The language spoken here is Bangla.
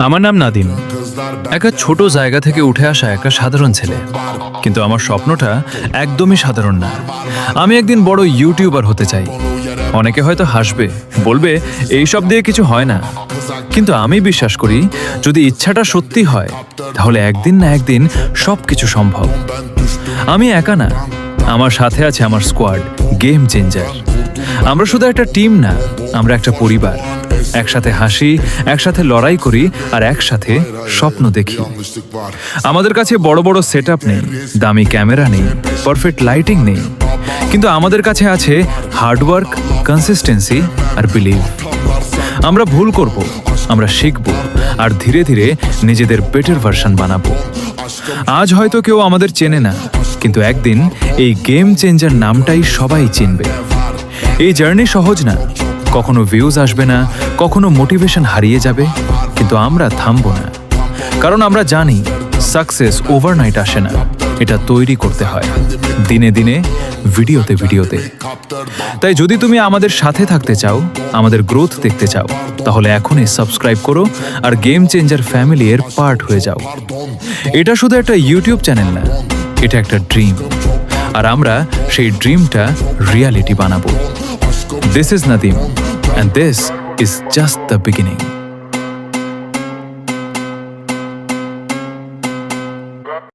আমার নাম নাদিম। একটা ছোট জায়গা থেকে উঠে আসা একটা সাধারণ ছেলে, কিন্তু আমার স্বপ্নটা একদমই সাধারণ না। আমি একদিন বড় ইউটিউবার হতে চাই। অনেকে হয়তো হাসবে, বলবে এইসব দিয়ে কিছু হয় না, কিন্তু আমি বিশ্বাস করি যদি ইচ্ছাটা সত্যি হয় তাহলে একদিন না একদিন সবকিছু সম্ভব। আমি একা না, আমার সাথে আছে আমার স্কোয়াড, গেম চেঞ্জার। আমরা শুধু একটা টিম না, আমরা একটা পরিবার। একসাথে হাসি, একসাথে লড়াই করি, আর একসাথে স্বপ্ন দেখি। আমাদের কাছে বড় বড় সেটআপ নেই, দামি ক্যামেরা নেই, পারফেক্ট লাইটিং নেই, কিন্তু আমাদের কাছে আছে হার্ডওয়ার্ক, কনসিস্টেন্সি আর বিলিভ। আমরা ভুল করব, আমরা শিখব, আর ধীরে ধীরে নিজেদের বেটার ভার্সন বানাবো। আজ হয়তো কেউ আমাদের চেনে না, কিন্তু একদিন এই গেম চেঞ্জার নামটাই সবাই চিনবে। এই জার্নি সহজ না, কখনো ভিউজ আসবে না, কখনো মোটিভেশন হারিয়ে যাবে, কিন্তু আমরা থামবো না। কারণ আমরা জানি সাকসেস ওভারনাইট আসে না, এটা তৈরি করতে হয় দিনে দিনে, ভিডিওতে ভিডিওতে। তাই যদি তুমি আমাদের সাথে থাকতে চাও, আমাদের গ্রোথ দেখতে চাও, তাহলে এখনই সাবস্ক্রাইব করো আর গেম চেঞ্জার ফ্যামিলি এর পার্ট হয়ে যাও। এটা শুধু একটা ইউটিউব চ্যানেল না, এটা একটা ড্রিম, আর আমরা সেই ড্রিমটা রিয়ালিটি বানাবো। This is Nadim, and this is just the beginning.